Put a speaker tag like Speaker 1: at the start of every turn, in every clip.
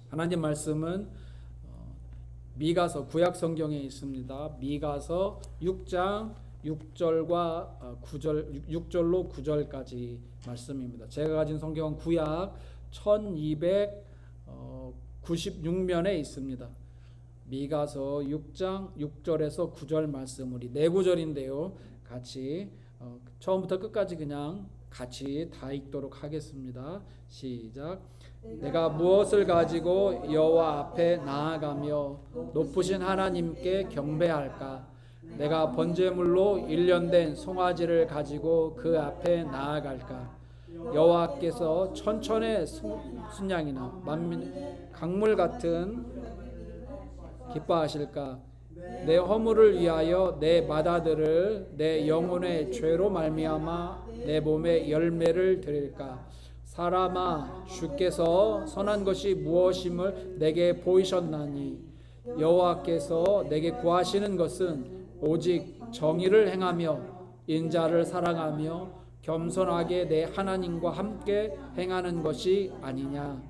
Speaker 1: 하나님 말씀은 미가서 구약 성경에 있습니다. 미가서 6장 6절과 9절 6절로 9절까지 말씀입니다. 제가 가진 성경은 구약 1296면에 있습니다. 미가서 6장 6절에서 9절 말씀, 우리 네 구절인데요. 같이 처음부터 끝까지 그냥 같이 다 읽도록 하겠습니다. 시작. 내가 무엇을 가지고 여호와 앞에 나아가며 높으신 하나님께 경배할까? 내가 번제물로 1년 된 송아지를 가지고 그 앞에 나아갈까? 여호와께서 천천의 순양이나 만민 강물 같은 기뻐하실까? 내 허물을 위하여 내 마다들을 내 영혼의 죄로 말미암아 내 몸에 열매를 드릴까? 사람아, 주께서 선한 것이 무엇임을 내게 보이셨나니 여호와께서 내게 구하시는 것은 오직 정의를 행하며 인자를 사랑하며 겸손하게 내 하나님과 함께 행하는 것이 아니냐.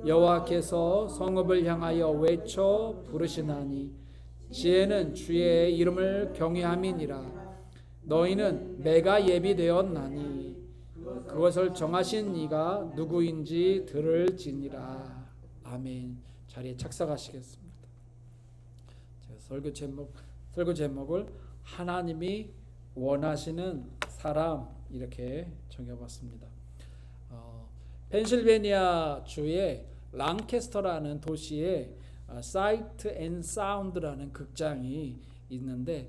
Speaker 1: 여호와께서 성읍을 향하여 외쳐 부르시나니 지혜는 주의 이름을 경외함이니라. 너희는 내가 예비되었나니 그것을 정하신 이가 누구인지 들을지니라. 아멘. 자리에 착석하시겠습니다. 설교 제목을 하나님이 원하시는 사람 이렇게 정해봤습니다. 펜실베니아 주의 랑캐스터라는 도시에 사이트 앤 사운드라는 극장이 있는데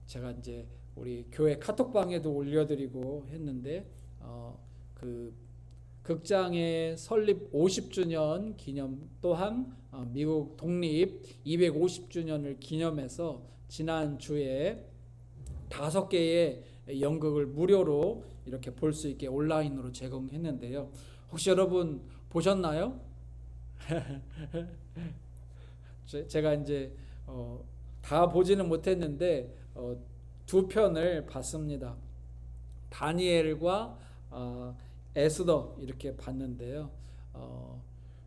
Speaker 1: 제가 이제 우리 교회 카톡방에도 올려드리고 했는데 그 극장의 설립 50주년 기념 또한 미국 독립 250주년을 기념해서 지난주에 5개의 연극을 무료로 이렇게 볼 수 있게 온라인으로 제공했는데요. 혹시 여러분 보셨나요? 제가 이제 다 보지는 못했는데 2편을 봤습니다. 다니엘과 에스더 이렇게 봤는데요.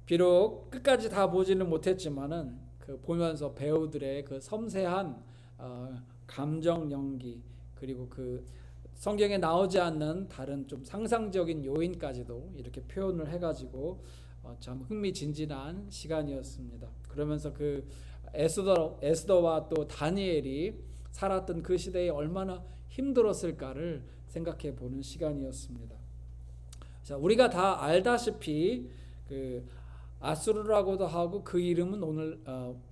Speaker 1: 비록 끝까지 다 보지는 못했지만은 그 보면서 배우들의 그 섬세한 감정 연기 그리고 그 성경에 나오지 않는 다른 좀 상상적인 요인까지도 이렇게 표현을 해가지고 참 흥미진진한 시간이었습니다. 그러면서 그 에스더와 또 다니엘이 살았던 그 시대에 얼마나 힘들었을까를 생각해 보는 시간이었습니다. 자, 우리가 다 알다시피 그 아수르라고도 하고 그 이름은 오늘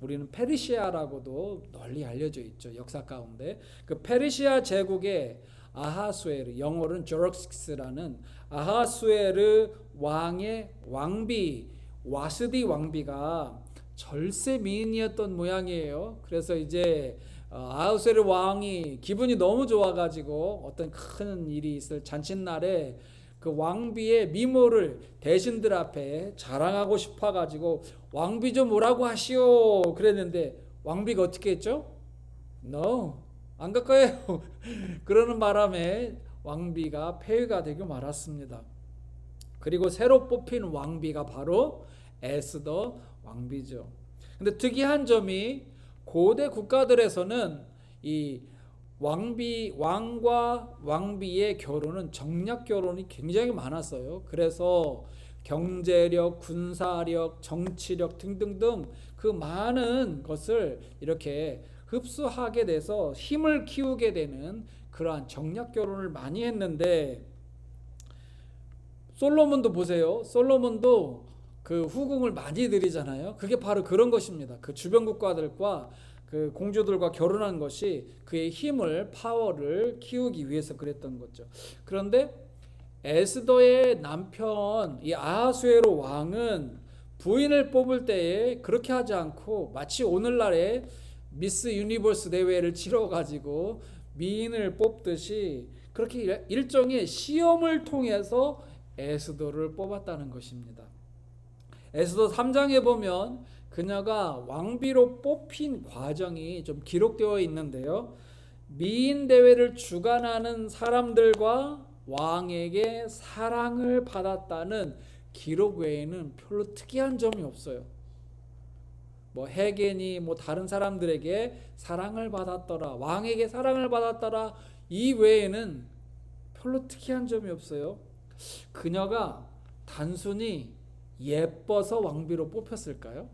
Speaker 1: 우리는 페르시아라고도 널리 알려져 있죠. 역사 가운데 그 페르시아 제국의 아하수에르, 영어로는 조럭스라는 아하수에르 왕의 왕비 와스디 왕비가 절세 미인이었던 모양이에요. 그래서 이제 아하수에르 왕이 기분이 너무 좋아가지고 어떤 큰 일이 있을 잔칫날에 그 왕비의 미모를 대신들 앞에 자랑하고 싶어가지고 왕비 좀 오라고 하시오 그랬는데 왕비가 어떻게 했죠? No, 안 갈 거예요. 그러는 바람에 왕비가 폐위가 되고 말았습니다. 그리고 새로 뽑힌 왕비가 바로 에스더 왕비죠. 근데 특이한 점이 고대 국가들에서는 이 왕과 왕비의 결혼은 정략 결혼이 굉장히 많았어요. 그래서 경제력, 군사력, 정치력 등등등 그 많은 것을 이렇게 흡수하게 돼서 힘을 키우게 되는 그러한 정략 결혼을 많이 했는데 솔로몬도 보세요. 솔로몬도 그 후궁을 많이 들이잖아요. 그게 바로 그런 것입니다. 그 주변 국가들과 그 공주들과 결혼한 것이 그의 힘을 파워를 키우기 위해서 그랬던 거죠. 그런데 에스더의 남편 이 아하수에로 왕은 부인을 뽑을 때에 그렇게 하지 않고 마치 오늘날의 미스 유니버스 대회를 치러가지고 미인을 뽑듯이 그렇게 일종의 시험을 통해서 에스더를 뽑았다는 것입니다. 에스더 3장에 보면 그녀가 왕비로 뽑힌 과정이 좀 기록되어 있는데요. 미인 대회를 주관하는 사람들과 왕에게 사랑을 받았다는 기록 외에는 별로 특이한 점이 없어요. 뭐 헤겐이 뭐 다른 사람들에게 사랑을 받았더라, 왕에게 사랑을 받았더라, 이 외에는 별로 특이한 점이 없어요. 그녀가 단순히 예뻐서 왕비로 뽑혔을까요?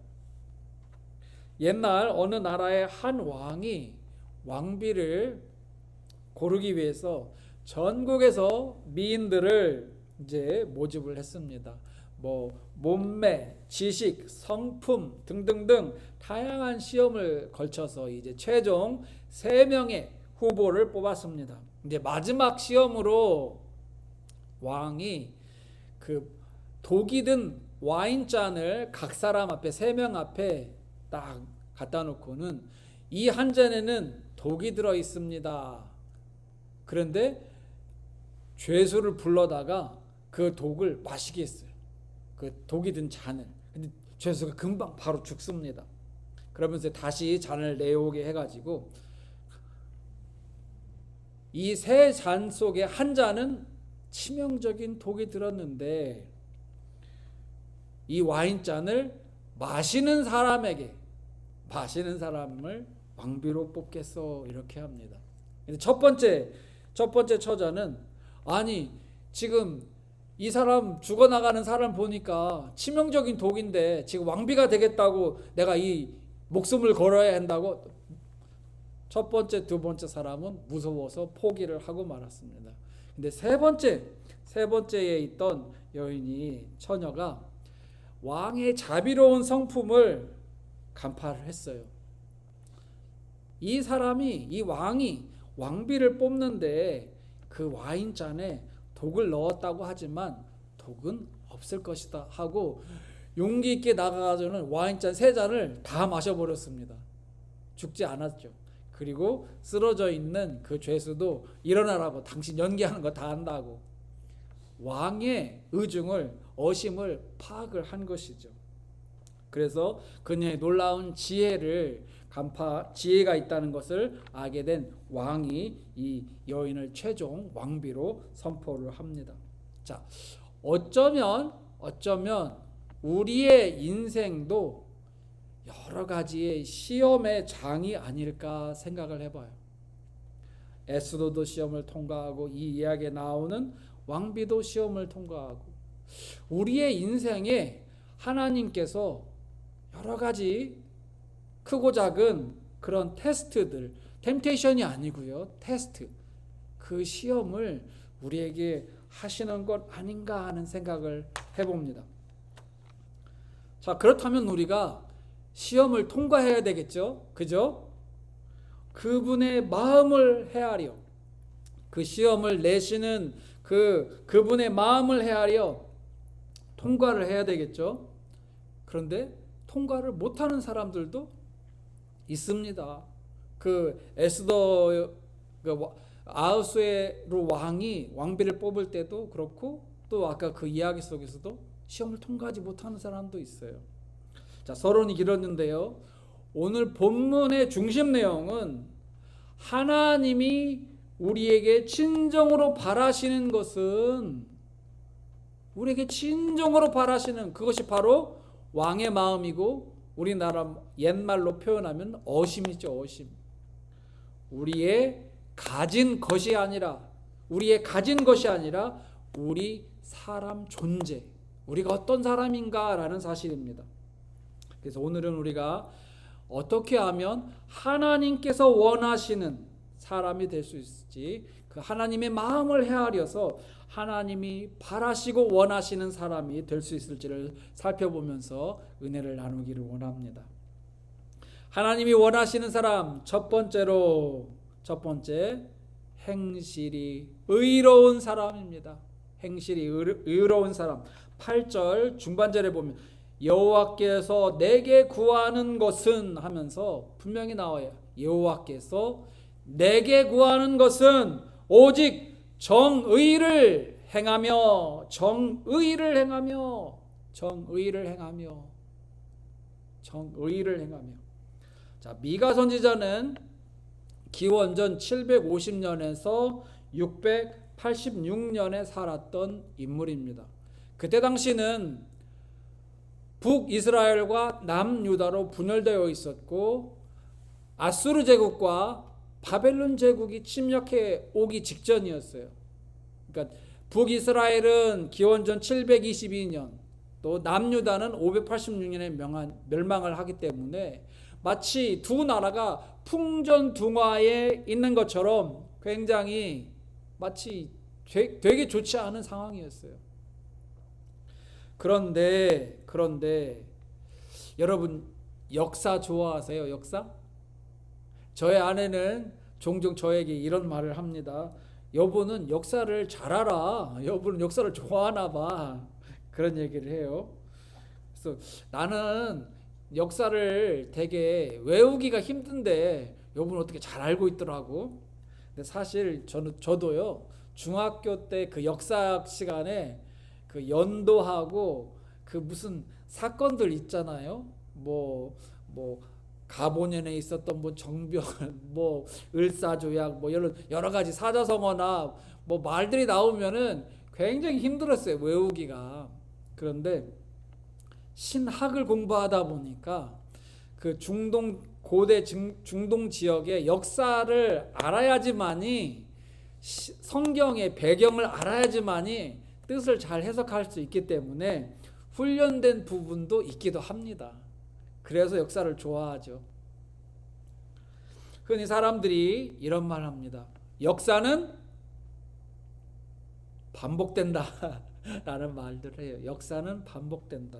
Speaker 1: 옛날 어느 나라의 한 왕이 왕비를 고르기 위해서 전국에서 미인들을 이제 모집을 했습니다. 뭐 몸매, 지식, 성품 등등등 다양한 시험을 걸쳐서 이제 최종 3명의 후보를 뽑았습니다. 이제 마지막 시험으로 왕이 그 독이 든 와인잔을 각 사람 앞에 3명 앞에 딱 갖다 놓고는 이 한 잔에는 독이 들어 있습니다. 그런데 죄수를 불러다가 그 독을 마시게 했어요. 그 독이 든 잔을. 근데 죄수가 금방 바로 죽습니다. 그러면서 다시 잔을 내오게 해가지고 이 3잔 속에 한 잔은 치명적인 독이 들었는데 이 와인잔을 마시는 사람을 왕비로 뽑겠어, 이렇게 합니다. 첫 번째 처자는 아니 지금 이 사람 죽어나가는 사람 보니까 치명적인 독인데 지금 왕비가 되겠다고 내가 이 목숨을 걸어야 한다고. 첫 번째, 두 번째 사람은 무서워서 포기를 하고 말았습니다. 근데 세 번째에 있던 여인이, 처녀가 왕의 자비로운 성품을 간파를 했어요. 이 왕이 왕비를 뽑는데 그 와인잔에 독을 넣었다고 하지만 독은 없을 것이다 하고 용기 있게 나가가지고는 와인잔 3잔을 다 마셔버렸습니다. 죽지 않았죠. 그리고 쓰러져 있는 그 죄수도 일어나라고, 당신 연기하는 거 다 한다고 왕의 어심을 파악을 한 것이죠. 그래서 그녀의 놀라운 지혜가 있다는 것을 알게 된 왕이 이 여인을 최종 왕비로 선포를 합니다. 자, 어쩌면 우리의 인생도 여러 가지의 시험의 장이 아닐까 생각을 해봐요. 에스더도 시험을 통과하고 이 이야기에 나오는 왕비도 시험을 통과하고, 우리의 인생에 하나님께서 여러 가지 크고 작은 그런 테스트들, 템테이션이 아니고요, 테스트, 그 시험을 우리에게 하시는 것 아닌가 하는 생각을 해봅니다. 자, 그렇다면 우리가 시험을 통과해야 되겠죠, 그죠? 그분의 마음을 헤아려, 그 시험을 내시는 그분의 마음을 헤아려 통과를 해야 되겠죠. 그런데 통과를 못하는 사람들도 있습니다. 그 에스더 아하수에로 왕비를 뽑을 때도 그렇고, 또 아까 그 이야기 속에서도 시험을 통과하지 못하는 사람도 있어요. 자, 서론이 길었는데요, 오늘 본문의 중심 내용은 하나님이 우리에게 진정으로 바라시는 것은, 우리에게 진정으로 바라시는 그것이 바로 왕의 마음이고, 우리나라 옛말로 표현하면 어심이죠, 어심. 우리의 가진 것이 아니라 우리 사람 존재, 우리가 어떤 사람인가라는 사실입니다. 그래서 오늘은 우리가 어떻게 하면 하나님께서 원하시는 사람이 될 수 있을지, 그 하나님의 마음을 헤아려서 하나님이 바라시고 원하시는 사람이 될 수 있을지를 살펴보면서 은혜를 나누기를 원합니다. 하나님이 원하시는 사람, 첫 번째 행실이 의로운 사람입니다. 행실이 의로운 사람. 8절 중반절에 보면 여호와께서 내게 구하는 것은 하면서 분명히 나와요. 여호와께서 내게 구하는 것은 오직 정의를 행하며 자, 미가 선지자는 기원전 750년에서 686년에 살았던 인물입니다. 그때 당시는 북이스라엘과 남유다로 분열되어 있었고 아수르 제국과 바벨론 제국이 침략해 오기 직전이었어요. 그러니까 북이스라엘은 기원전 722년, 또 남유다는 586년에 멸망을 하기 때문에 마치 두 나라가 풍전등화에 있는 것처럼 굉장히 마치 되게 좋지 않은 상황이었어요. 그런데 여러분 역사 좋아하세요? 역사? 저의 아내는 종종 저에게 이런 말을 합니다. 여보는 역사를 잘 알아. 여보는 역사를 좋아하나 봐. 그런 얘기를 해요. 그래서 나는 역사를 되게 외우기가 힘든데 여보는 어떻게 잘 알고 있더라고. 근데 사실 저도요. 중학교 때 그 역사 시간에 그 연도하고 그 무슨 사건들 있잖아요. 뭐 가보년에 있었던 뭐 정변, 뭐 을사조약, 뭐 여러 가지 사자성어나 뭐 말들이 나오면은 굉장히 힘들었어요, 외우기가. 그런데 신학을 공부하다 보니까 그 고대 중동 지역의 역사를 알아야지만이 성경의 배경을 알아야지만이 뜻을 잘 해석할 수 있기 때문에 훈련된 부분도 있기도 합니다. 그래서 역사를 좋아하죠. 흔히 사람들이 이런 말 합니다. 역사는 반복된다 라는 말들을 해요. 역사는 반복된다.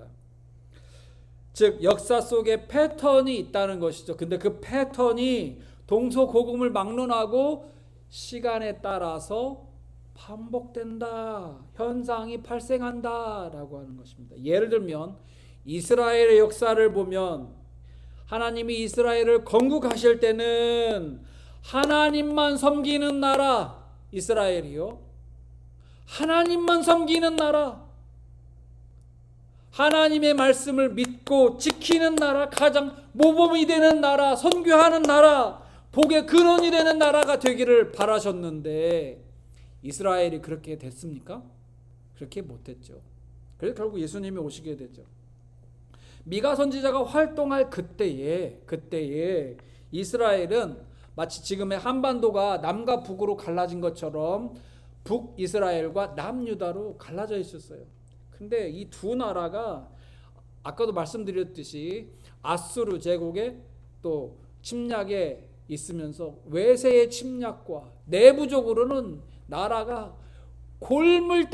Speaker 1: 즉 역사 속에 패턴이 있다는 것이죠. 근데 그 패턴이 동서고금을 막론하고 시간에 따라서 반복된다. 현상이 발생한다 라고 하는 것입니다. 예를 들면 이스라엘의 역사를 보면 하나님이 이스라엘을 건국하실 때는 하나님만 섬기는 나라 이스라엘이요. 하나님만 섬기는 나라, 하나님의 말씀을 믿고 지키는 나라, 가장 모범이 되는 나라, 선교하는 나라, 복의 근원이 되는 나라가 되기를 바라셨는데 이스라엘이 그렇게 됐습니까? 그렇게 못했죠. 그래서 결국 예수님이 오시게 되죠. 미가 선지자가 활동할 그때에 이스라엘은 마치 지금의 한반도가 남과 북으로 갈라진 것처럼 북이스라엘과 남유다로 갈라져 있었어요. 근데 이 두 나라가 아까도 말씀드렸듯이 아수르 제국의 또 침략에 있으면서 외세의 침략과 내부적으로는 나라가 썩을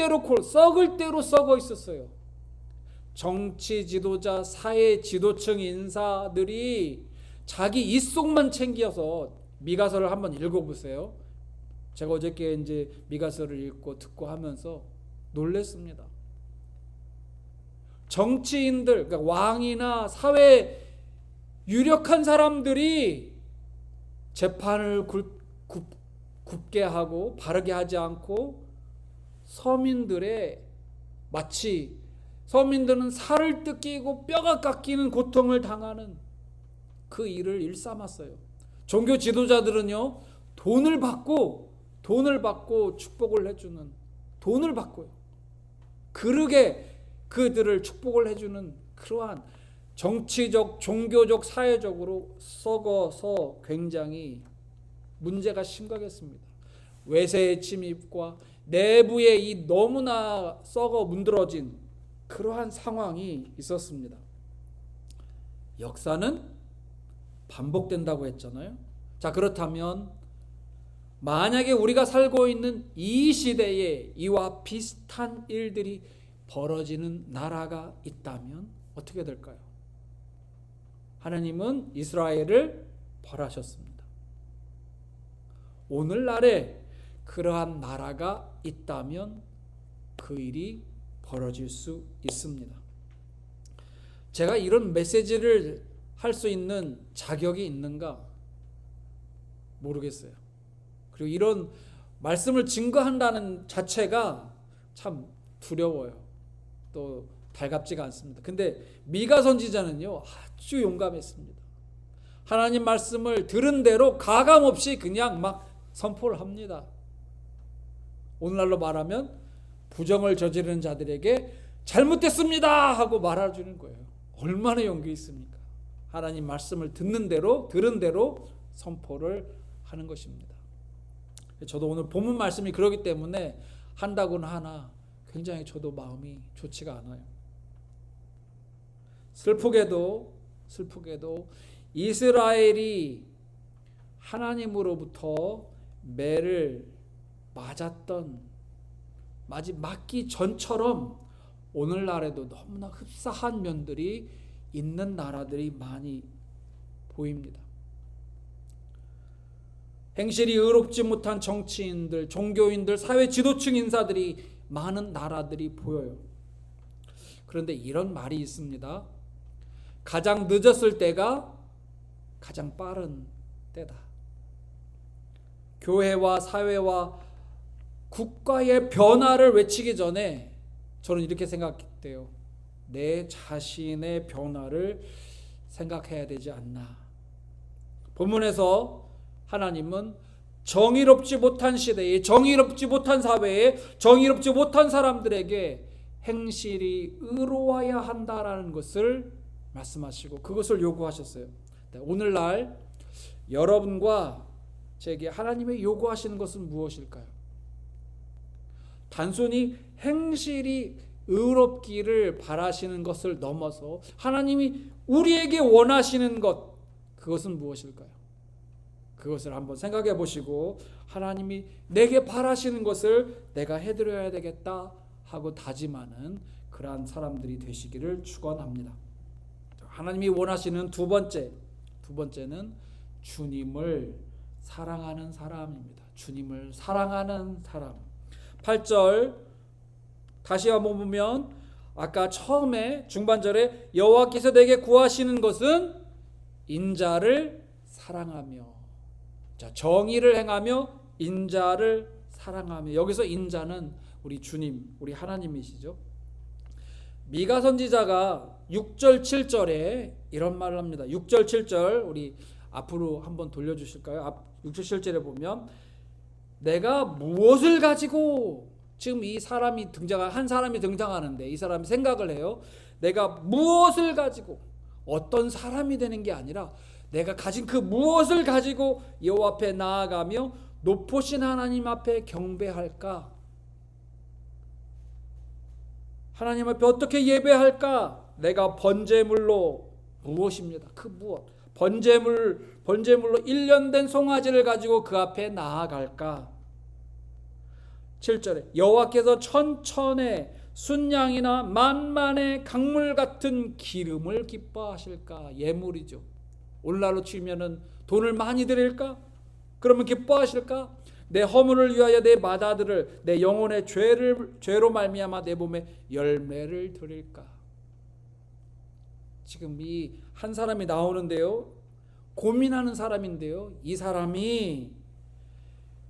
Speaker 1: 대로 썩어 있었어요. 정치 지도자, 사회 지도층 인사들이 자기 이속만 챙겨서 미가서를 한번 읽어보세요. 제가 어저께 이제 미가서를 읽고 듣고 하면서 놀랐습니다. 정치인들, 그러니까 왕이나 사회 유력한 사람들이 재판을 굽게 하고 바르게 하지 않고 마치 서민들은 살을 뜯기고 뼈가 깎이는 고통을 당하는 그 일을 일삼았어요. 종교 지도자들은요, 돈을 받고 축복을 해주는, 돈을 받고요. 그러게 그들을 축복을 해주는 그러한 정치적, 종교적, 사회적으로 썩어서 굉장히 문제가 심각했습니다. 외세의 침입과 내부에 이 너무나 썩어 문드러진 그러한 상황이 있었습니다. 역사는 반복된다고 했잖아요. 자, 그렇다면 만약에 우리가 살고 있는 이 시대에 이와 비슷한 일들이 벌어지는 나라가 있다면 어떻게 될까요? 하나님은 이스라엘을 벌하셨습니다. 오늘날에 그러한 나라가 있다면 그 일이 벌어질 수 있습니다. 제가 이런 메시지를 할 수 있는 자격이 있는가 모르겠어요. 그리고 이런 말씀을 증거한다는 자체가 참 두려워요. 또 달갑지가 않습니다. 근데 미가 선지자는요, 아주 용감했습니다. 하나님 말씀을 들은 대로 가감 없이 그냥 막 선포를 합니다. 오늘날로 말하면 부정을 저지르는 자들에게 잘못됐습니다 하고 말해주는 거예요. 얼마나 용기 있습니까? 하나님 말씀을 들은 대로 선포를 하는 것입니다. 저도 오늘 본문 말씀이 그러기 때문에 한다고는 하나 굉장히 저도 마음이 좋지가 않아요. 슬프게도 이스라엘이 하나님으로부터 매를 맞기 전처럼 오늘날에도 너무나 흡사한 면들이 있는 나라들이 많이 보입니다. 행실이 의롭지 못한 정치인들, 종교인들, 사회 지도층 인사들이 많은 나라들이 보여요. 그런데 이런 말이 있습니다. 가장 늦었을 때가 가장 빠른 때다. 교회와 사회와 국가의 변화를 외치기 전에 저는 이렇게 생각해요. 내 자신의 변화를 생각해야 되지 않나. 본문에서 하나님은 정의롭지 못한 시대에, 정의롭지 못한 사회에, 정의롭지 못한 사람들에게 행실이 의로워야 한다라는 것을 말씀하시고 그것을 요구하셨어요. 오늘날 여러분과 제게 하나님의 요구하시는 것은 무엇일까요? 단순히 행실이 의롭기를 바라시는 것을 넘어서 하나님이 우리에게 원하시는 것, 그것은 무엇일까요? 그것을 한번 생각해 보시고 하나님이 내게 바라시는 것을 내가 해드려야 되겠다 하고 다짐하는 그러한 사람들이 되시기를 축원합니다. 하나님이 원하시는 두 번째는 주님을 사랑하는 사람입니다. 주님을 사랑하는 사람. 8절 다시 한번 보면 아까 처음에 중반절에 여호와께서 내게 구하시는 것은 인자를 사랑하며, 자, 정의를 행하며 인자를 사랑하며, 여기서 인자는 우리 주님, 우리 하나님이시죠. 미가 선지자가 6절 7절에 이런 말을 합니다. 6절 7절 우리 앞으로 한번 돌려주실까요? 6절 7절에 보면 내가 무엇을 가지고, 지금 한 사람이 등장하는데 이 사람이 생각을 해요. 내가 무엇을 가지고, 어떤 사람이 되는 게 아니라 내가 가진 그 무엇을 가지고 여호와 앞에 나아가며 높으신 하나님 앞에 경배할까? 하나님 앞에 어떻게 예배할까? 내가 번제물로 무엇입니다. 그 무엇? 번제물로 1년 된 송아지를 가지고 그 앞에 나아갈까? 7절에 여호와께서 천천의 순양이나 만만의 강물 같은 기름을 기뻐하실까? 예물이죠. 오늘날로 치면은 돈을 많이 드릴까? 그러면 기뻐하실까? 내 허물을 위하여 내 마다들을, 내 영혼의 죄로 말미암아 내 몸에 열매를 드릴까? 지금 이 한 사람이 나오는데요, 고민하는 사람인데요, 이 사람이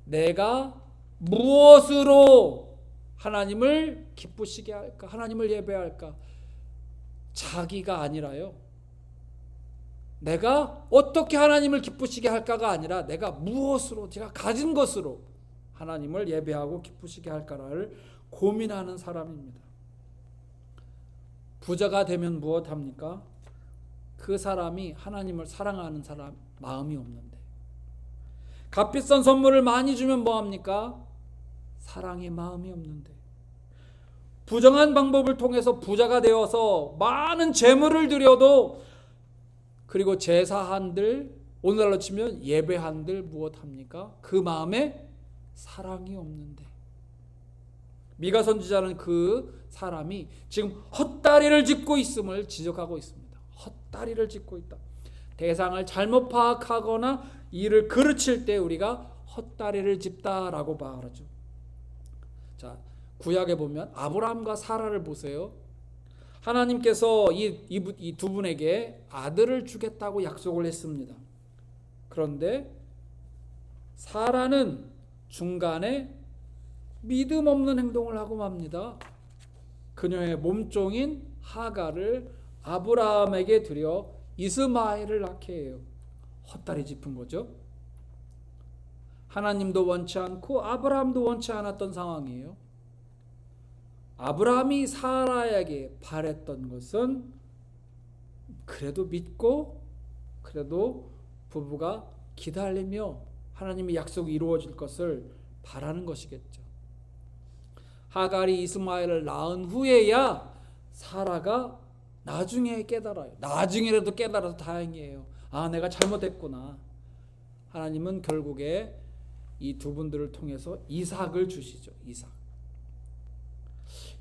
Speaker 1: 내가 무엇으로 하나님을 기쁘시게 할까? 하나님을 예배할까? 자기가 아니라요, 내가 어떻게 하나님을 기쁘시게 할까가 아니라 내가 무엇으로, 제가 가진 것으로 하나님을 예배하고 기쁘시게 할까를 고민하는 사람입니다. 부자가 되면 무엇합니까? 그 사람이 하나님을 사랑하는 사람 마음이 없는데, 값비싼 선물을 많이 주면 뭐합니까? 사랑의 마음이 없는데, 부정한 방법을 통해서 부자가 되어서 많은 재물을 들여도, 그리고 제사한들, 오늘날로 치면 예배한들 무엇합니까? 그 마음에 사랑이 없는데, 미가 선지자는 그 사람이 지금 헛다리를 짚고 있음을 지적하고 있습니다. 헛다리를 짚고 있다. 대상을 잘못 파악하거나 이를 그르칠 때 우리가 헛다리를 짚다라고 말하죠. 자, 구약에 보면 아브라함과 사라를 보세요. 하나님께서 이 두 분에게 아들을 주겠다고 약속을 했습니다. 그런데 사라는 중간에 믿음 없는 행동을 하고 맙니다. 그녀의 몸종인 하갈을 아브라함에게 드려 이스마엘을 낳게 해요. 헛다리 짚은 거죠. 하나님도 원치 않고 아브라함도 원치 않았던 상황이에요. 아브라함이 사라에게 바랬던 것은 그래도 믿고 그래도 부부가 기다리며 하나님의 약속이 이루어질 것을 바라는 것이겠죠. 하갈이 이스마엘을 낳은 후에야 사라가 나중에 깨달아요. 나중에라도 깨달아서 다행이에요. 아, 내가 잘못했구나. 하나님은 결국에 이 두 분들을 통해서 이삭을 주시죠. 이삭.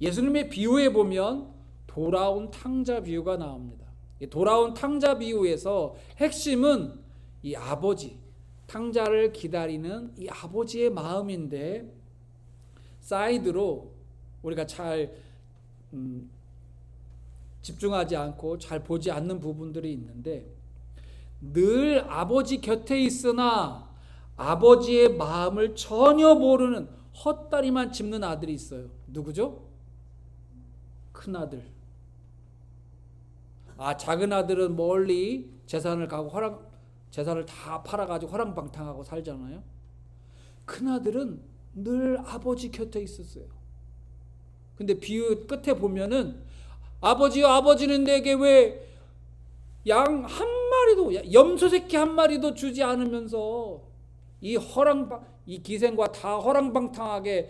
Speaker 1: 예수님의 비유에 보면 돌아온 탕자 비유가 나옵니다. 이 돌아온 탕자 비유에서 핵심은 이 아버지, 탕자를 기다리는 이 아버지의 마음인데, 사이드로 우리가 잘 집중하지 않고 잘 보지 않는 부분들이 있는데, 늘 아버지 곁에 있으나 아버지의 마음을 전혀 모르는 헛다리만 짚는 아들이 있어요. 누구죠? 큰아들. 작은 아들은 멀리 재산을 다 팔아가지고 허랑방탕하고 살잖아요. 큰아들은 늘 아버지 곁에 있었어요. 근데 비유 끝에 보면은 아버지요, 아버지는 내게 왜 양 한 마리도, 염소 새끼 한 마리도 주지 않으면서 이 기생과 다 허랑방탕하게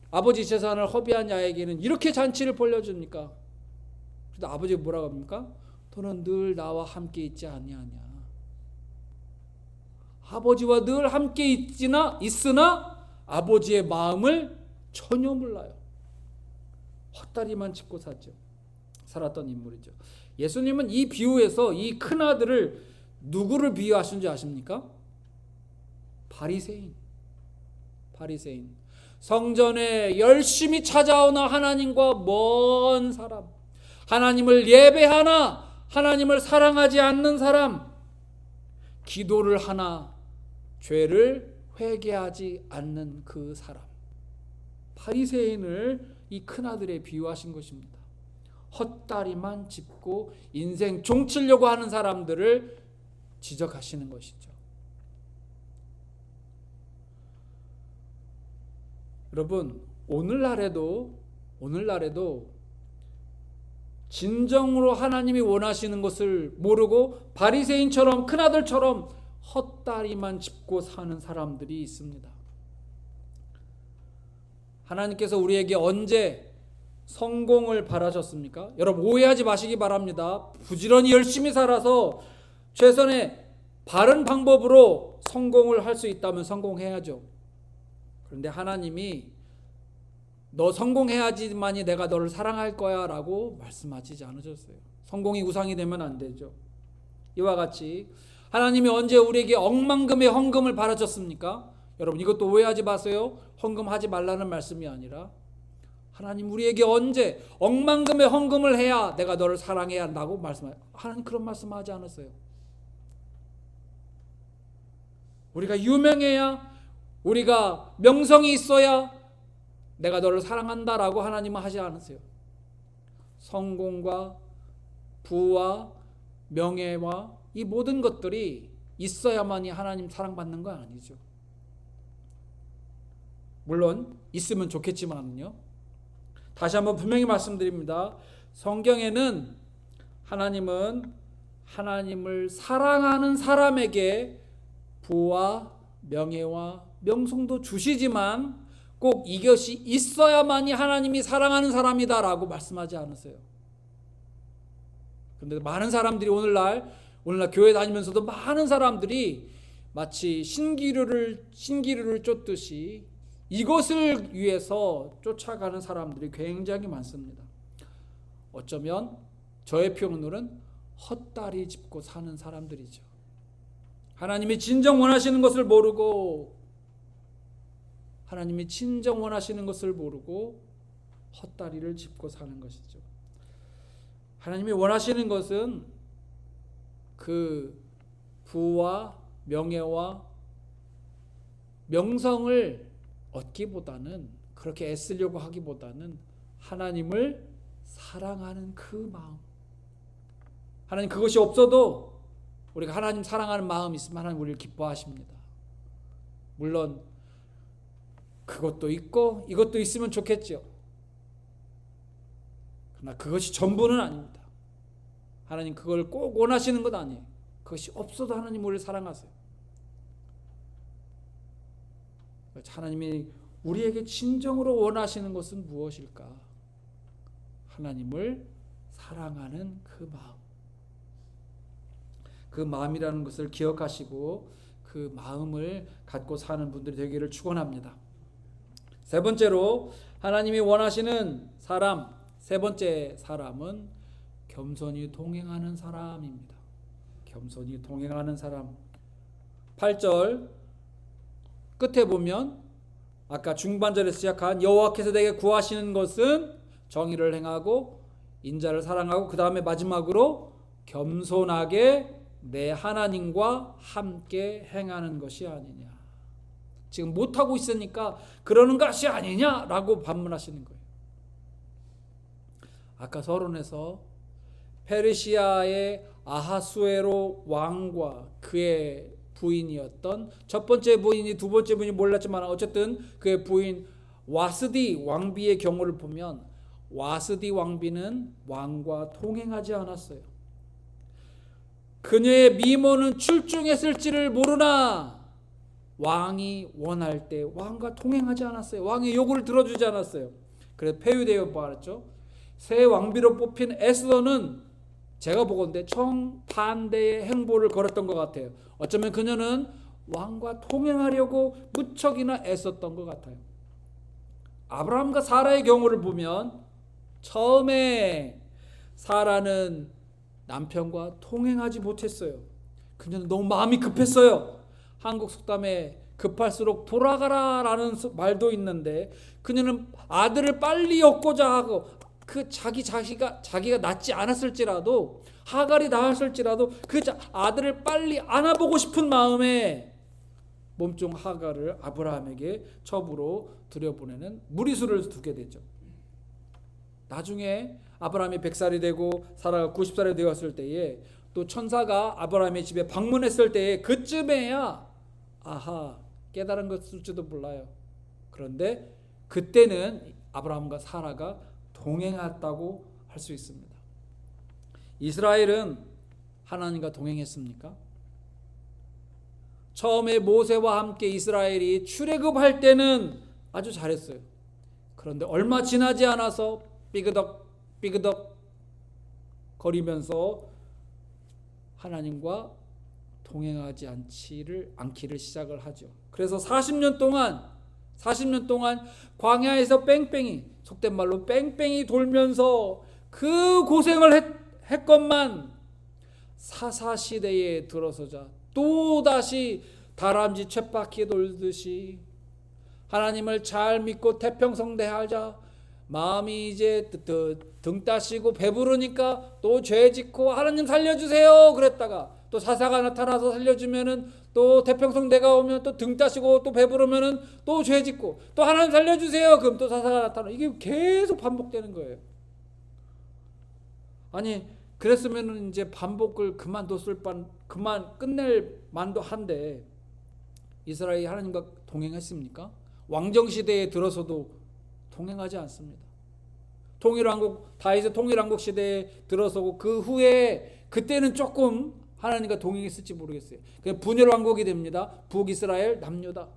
Speaker 1: 아버지 재산을 허비한 자에게는 이렇게 잔치를 벌려줍니까? 그래서 아버지가 뭐라고 합니까? 너는 늘 나와 함께 있지 아니하냐. 아버지와 늘 함께 있으나 아버지의 마음을 전혀 몰라요. 헛다리만 짚고 살았던 인물이죠. 예수님은 이 비유에서 이 큰아들을 누구를 비유하신지 아십니까? 바리새인. 성전에 열심히 찾아오나 하나님과 먼 사람, 하나님을 예배하나 하나님을 사랑하지 않는 사람, 기도를 하나 죄를 회개하지 않는 그 사람, 바리새인을 이 큰아들에 비유하신 것입니다. 헛다리만 짚고 인생 종치려고 하는 사람들을 지적하시는 것이죠. 여러분, 오늘날에도 진정으로 하나님이 원하시는 것을 모르고 바리새인처럼 큰아들처럼 헛다리만 짚고 사는 사람들이 있습니다. 하나님께서 우리에게 언제 성공을 바라셨습니까? 여러분, 오해하지 마시기 바랍니다. 부지런히 열심히 살아서 최선의 바른 방법으로 성공을 할 수 있다면 성공해야죠. 그런데 하나님이 너 성공해야지만이 내가 너를 사랑할 거야 라고 말씀하시지 않으셨어요. 성공이 우상이 되면 안 되죠. 이와 같이 하나님이 언제 우리에게 억만금의 헌금을 바라셨습니까? 여러분, 이것도 오해하지 마세요. 헌금하지 말라는 말씀이 아니라 하나님 우리에게 언제 억만금의 헌금을 해야 내가 너를 사랑해야 한다고 말씀하세요. 하나님 그런 말씀하지 않았어요. 우리가 유명해야, 우리가 명성이 있어야 내가 너를 사랑한다라고 하나님은 하지 않으세요. 성공과 부와 명예와 이 모든 것들이 있어야만이 하나님 사랑받는 건 아니죠. 물론 있으면 좋겠지만요. 다시 한번 분명히 말씀드립니다. 성경에는 하나님은 하나님을 사랑하는 사람에게 부와 명예와 명성도 주시지만 꼭 이것이 있어야만이 하나님이 사랑하는 사람이다라고 말씀하지 않으세요. 그런데 많은 사람들이 오늘날 교회 다니면서도 많은 사람들이 마치 신기루를 쫓듯이 이것을 위해서 쫓아가는 사람들이 굉장히 많습니다. 어쩌면 저의 표현으로는 헛다리 짚고 사는 사람들이죠. 하나님이 진정 원하시는 것을 모르고 헛다리를 짚고 사는 것이죠. 하나님이 원하시는 것은 그 부와 명예와 명성을 얻기보다는, 그렇게 애쓰려고 하기보다는 하나님을 사랑하는 그 마음. 하나님 그것이 없어도 우리가 하나님 사랑하는 마음이 있으면 하나님 우리를 기뻐하십니다. 물론 그것도 있고 이것도 있으면 좋겠죠. 그러나 그것이 전부는 아닙니다. 하나님 그걸 꼭 원하시는 것 아니에요. 그것이 없어도 하나님 우리를 사랑하세요. 하나님이 우리에게 진정으로 원하시는 것은 무엇일까? 하나님을 사랑하는 그 마음. 그 마음이라는 것을 기억하시고 그 마음을 갖고 사는 분들이 되기를 축원합니다. 세 번째로 하나님이 원하시는 사람, 세 번째 사람은 겸손히 동행하는 사람입니다. 겸손히 동행하는 사람. 8절 끝에 보면 아까 중반절에서 시작한 여호와께서 내게 구하시는 것은 정의를 행하고 인자를 사랑하고 그 다음에 마지막으로 겸손하게 내 하나님과 함께 행하는 것이 아니냐. 지금 못하고 있으니까 그러는 것이 아니냐라고 반문하시는 거예요. 아까 서론에서 페르시아의 아하수에로 왕과 그의 부인이었던 첫 번째 부인이 두 번째 부인이 몰랐지만 어쨌든 그의 부인 와스디 왕비의 경우를 보면 와스디 왕비는 왕과 동행하지 않았어요. 그녀의 미모는 출중했을지를 모르나 왕이 원할 때 왕과 동행하지 않았어요. 왕의 요구를 들어주지 않았어요. 그래서 폐위되어 말았죠. 새 왕비로 뽑힌 에스더는 제가 보건대 정반대의 행보를 걸었던 것 같아요. 어쩌면 그녀는 왕과 동행하려고 무척이나 애썼던 것 같아요. 아브라함과 사라의 경우를 보면 처음에 사라는 남편과 동행하지 못했어요. 그녀는 너무 마음이 급했어요. 한국 속담에 급할수록 돌아가라라는 말도 있는데 그녀는 아들을 빨리 얻고자 하고 그 자기가 낳지 않았을지라도 하갈이 낳았을지라도 그 아들을 빨리 안아보고 싶은 마음에 몸종 하갈을 아브라함에게 첩으로 들여보내는 무리수를 두게 되죠. 나중에 아브라함이 100살이 되고 사라가 90살이 되었을 때에 또 천사가 아브라함의 집에 방문했을 때에 그쯤에야 아하 깨달은 것일지도 몰라요. 그런데 그때는 아브라함과 사라가 동행했다고 할 수 있습니다. 이스라엘은 하나님과 동행했습니까? 처음에 모세와 함께 이스라엘이 출애굽할 때는 아주 잘했어요. 그런데 얼마 지나지 않아서 삐그덕 거리면서 하나님과 동행하지 않기를 시작을 하죠. 그래서 40년 동안 광야에서 속된 말로 뺑뺑이 돌면서 그 고생을 했건만 사사시대에 들어서자 또다시 다람쥐 쳇바퀴 돌듯이 하나님을 잘 믿고 태평성대하자 마음이 이제 등 따시고 배부르니까 또 죄짓고 하나님 살려주세요 그랬다가 또 사사가 나타나서 살려주면은 또 태평성대가 오면 또 등 따시고 또 배부르면은 또 죄짓고 또 하나님 살려주세요 그럼 또 사사가 나타나. 이게 계속 반복되는 거예요. 아니 그랬으면은 이제 반복을 그만 끝낼 만도 한데 이스라엘이 하나님과 동행했습니까? 왕정시대에 들어서도 동행하지 않습니다. 다윗의 통일왕국 시대에 들어서고 그 후에 그때는 조금 하나님과 동행했을지 모르겠어요. 그냥 분열왕국이 됩니다. 북이스라엘, 남유다.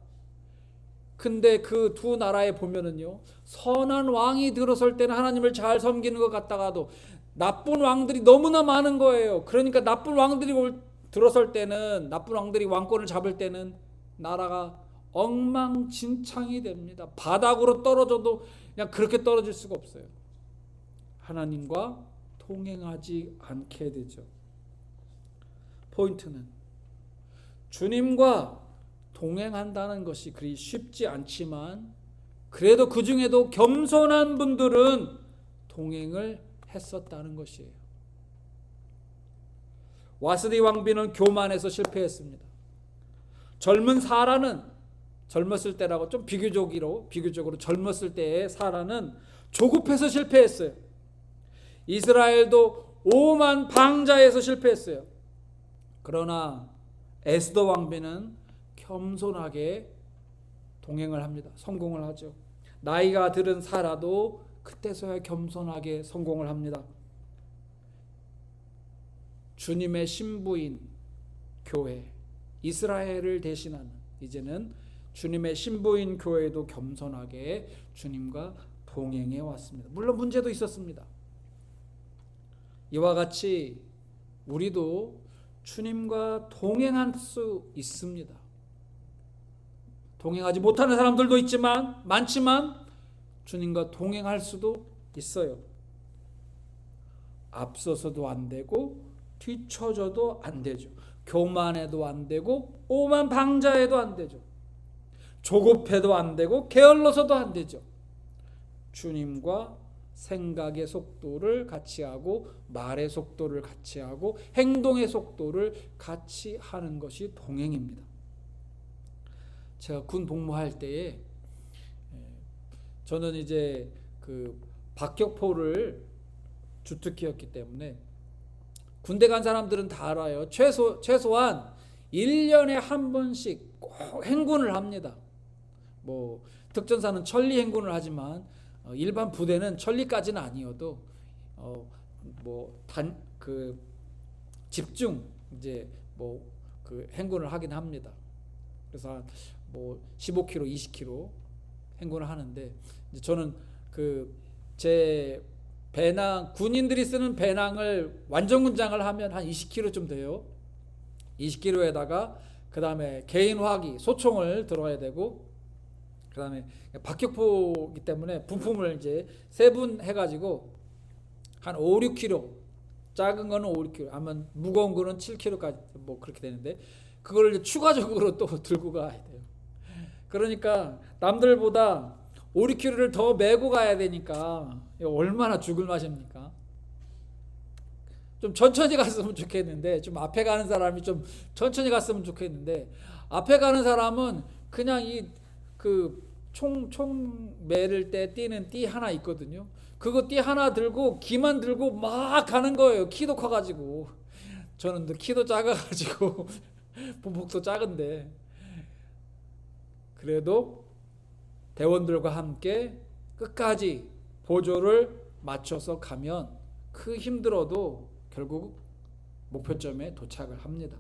Speaker 1: 근데 그 두 나라에 보면은요, 선한 왕이 들어설 때는 하나님을 잘 섬기는 것 같다가도 나쁜 왕들이 너무나 많은 거예요. 그러니까 나쁜 왕들이 들어설 때는, 나쁜 왕들이 왕권을 잡을 때는 나라가 엉망진창이 됩니다. 바닥으로 떨어져도 그냥 그렇게 떨어질 수가 없어요. 하나님과 동행하지 않게 되죠. 포인트는 주님과 동행한다는 것이 그리 쉽지 않지만 그래도 그 중에도 겸손한 분들은 동행을 했었다는 것이에요. 와스디 왕비는 교만해서 실패했습니다. 젊은 사라는 젊었을 때라고 좀 비교적으로 젊었을 때의 사라는 조급해서 실패했어요. 이스라엘도 오만 방자에서 실패했어요. 그러나 에스더 왕비는 겸손하게 동행을 합니다. 성공을 하죠. 나이가 들은 사라도 그때서야 겸손하게 성공을 합니다. 주님의 신부인 교회, 이스라엘을 대신하는, 이제는 주님의 신부인 교회도 겸손하게 주님과 동행해 왔습니다. 물론 문제도 있었습니다. 이와 같이 우리도 주님과 동행할 수 있습니다. 동행하지 못하는 사람들도 많지만 주님과 동행할 수도 있어요. 앞서서도 안 되고 뒤처져도 안 되죠. 교만해도 안 되고 오만방자해도 안 되죠. 조급해도 안 되고 게을러서도 안 되죠. 주님과 생각의 속도를 같이 하고 말의 속도를 같이 하고 행동의 속도를 같이 하는 것이 동행입니다. 제가 군 복무할 때에 저는 이제 그 박격포를 주특기였기 때문에 군대 간 사람들은 다 알아요. 최소한 1년에 한 번씩 꼭 행군을 합니다. 뭐 특전사는 천리 행군을 하지만 일반 부대는 천리까지는 아니어도 집중 이제 그 행군을 하긴 합니다. 그래서 뭐 15km, 20km 행군을 하는데 이제 저는 제 배낭, 군인들이 쓰는 배낭을 완전군장을 하면 한 20kg쯤 돼요. 20kg에다가 그 다음에 개인 화기, 소총을 들어야 되고, 그 다음에 박격포이기 때문에 부품을 이제 세분해가지고 한 5, 6kg, 작은 거는 5, 6kg, 아니면 무거운 거는 7kg까지 뭐 그렇게 되는데, 그걸 이제 추가적으로 또 들고 가야 돼요. 그러니까 남들보다 5, 6kg를 더 메고 가야 되니까 얼마나 죽을 맛입니까? 좀 천천히 갔으면 좋겠는데, 좀 앞에 가는 사람이 좀 천천히 갔으면 좋겠는데, 앞에 가는 사람은 그냥 총 매를 때 띠는 띠 하나 있거든요. 그거 띠 하나 들고 기만 들고 막 가는 거예요. 키도 커가지고. 저는 키도 작아가지고 보폭도 작은데, 그래도 대원들과 함께 끝까지 보조를 맞춰서 가면 그 힘들어도 결국 목표점에 도착을 합니다.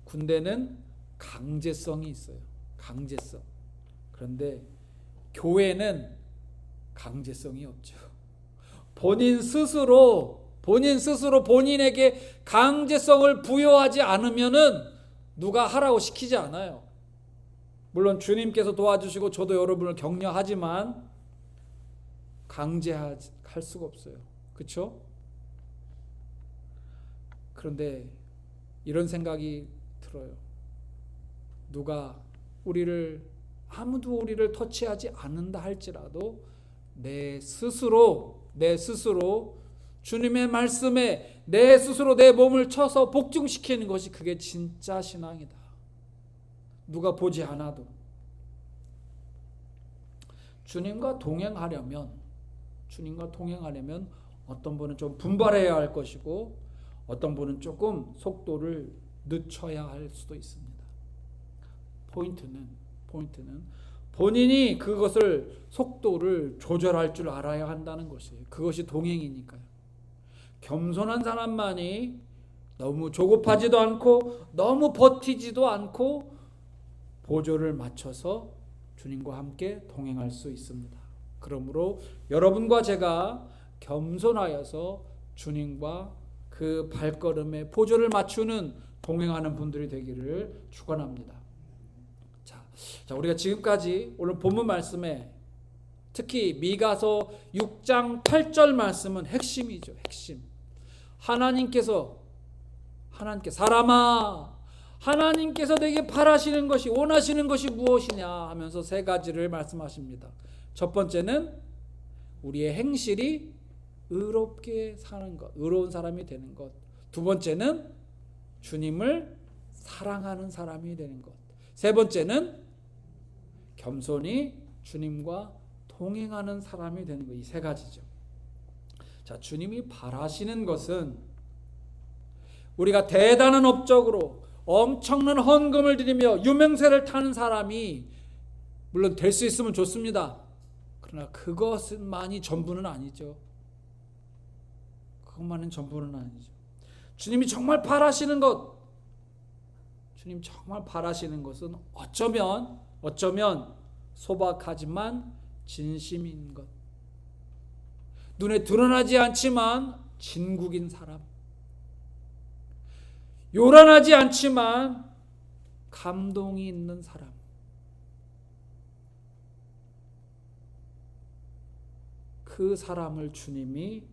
Speaker 1: 군대는 강제성이 있어요. 강제성. 그런데 교회는 강제성이 없죠. 본인 스스로 본인에게 강제성을 부여하지 않으면은 누가 하라고 시키지 않아요. 물론 주님께서 도와주시고 저도 여러분을 격려하지만 강제할 수가 없어요. 그렇죠? 그런데 이런 생각이 들어요. 아무도 우리를 터치하지 않는다 할지라도 내 스스로 주님의 말씀에 내 스스로 내 몸을 쳐서 복종시키는 것이 그게 진짜 신앙이다. 누가 보지 않아도. 주님과 동행하려면 어떤 분은 좀 분발해야 할 것이고 어떤 분은 조금 속도를 늦춰야 할 수도 있습니다. 포인트는 본인이 그것을 속도를 조절할 줄 알아야 한다는 것이에요. 그것이 동행이니까요. 겸손한 사람만이 너무 조급하지도 않고 너무 버티지도 않고 보조를 맞춰서 주님과 함께 동행할 수 있습니다. 그러므로 여러분과 제가 겸손하여서 주님과 그 발걸음에 보조를 맞추는 동행하는 분들이 되기를 축원합니다. 자, 우리가 지금까지 오늘 본문 말씀에 특히 미가서 6장 8절 말씀은 핵심이죠. 핵심. 사람아, 하나님께서 내게 바라시는 것이, 원하시는 것이 무엇이냐 하면서 세 가지를 말씀하십니다. 첫 번째는 우리의 행실이 의롭게 사는 것, 의로운 사람이 되는 것. 두 번째는 주님을 사랑하는 사람이 되는 것. 세 번째는 겸손히 주님과 동행하는 사람이 되는 것. 이 세 가지죠. 자, 주님이 바라시는 것은 우리가 대단한 업적으로 엄청난 헌금을 드리며 유명세를 타는 사람이 물론 될 수 있으면 좋습니다. 그러나 그것만이 전부는 아니죠. 그것만은 전부는 아니죠. 주님이 정말 바라시는 것, 주님 정말 바라시는 것은 어쩌면 소박하지만 진심인 것. 눈에 드러나지 않지만 진국인 사람. 요란하지 않지만 감동이 있는 사람. 그 사람을 주님이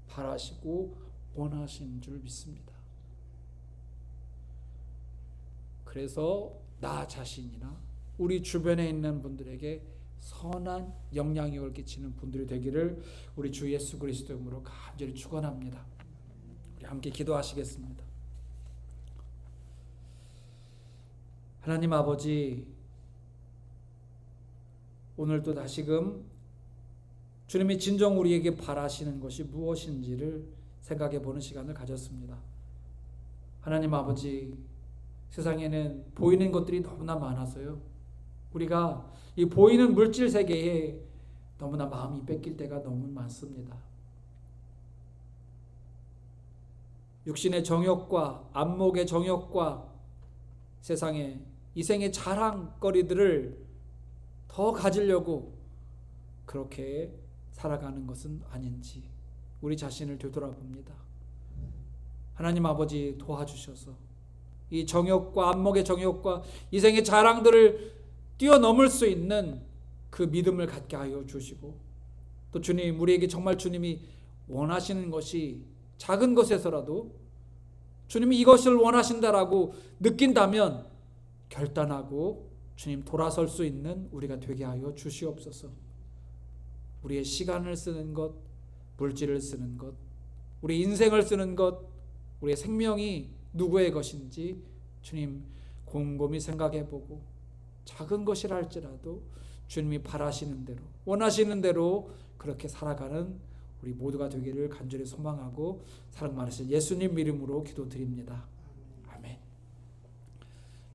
Speaker 1: 바라시고 원하신 줄 믿습니다. 그래서 나 자신이나 우리 주변에 있는 분들에게 선한 영향력을 끼치는 분들이 되기를 우리 주 예수 그리스도 이름으로 간절히 축원합니다. 우리 함께 기도하시겠습니다. 하나님 아버지, 오늘도 다시금 주님이 진정 우리에게 바라시는 것이 무엇인지를 생각해 보는 시간을 가졌습니다. 하나님 아버지, 세상에는 보이는 것들이 너무나 많아서요, 우리가 이 보이는 물질 세계에 너무나 마음이 뺏길 때가 너무 많습니다. 육신의 정욕과 안목의 정욕과 세상의 이생의 자랑거리들을 더 가지려고 그렇게 살아가는 것은 아닌지 우리 자신을 되돌아봅니다. 하나님 아버지, 도와주셔서 이 정욕과 안목의 정욕과 이생의 자랑들을 뛰어넘을 수 있는 그 믿음을 갖게 하여 주시고, 또 주님, 우리에게 정말 주님이 원하시는 것이 작은 것에서라도 주님이 이것을 원하신다라고 느낀다면 결단하고 주님 돌아설 수 있는 우리가 되게 하여 주시옵소서. 우리의 시간을 쓰는 것, 물질을 쓰는 것, 우리 인생을 쓰는 것, 우리의 생명이 누구의 것인지 주님 곰곰이 생각해보고 작은 것이라 할지라도 주님이 바라시는 대로, 원하시는 대로 그렇게 살아가는 우리 모두가 되기를 간절히 소망하고 사랑 많으신 예수님 이름으로 기도드립니다.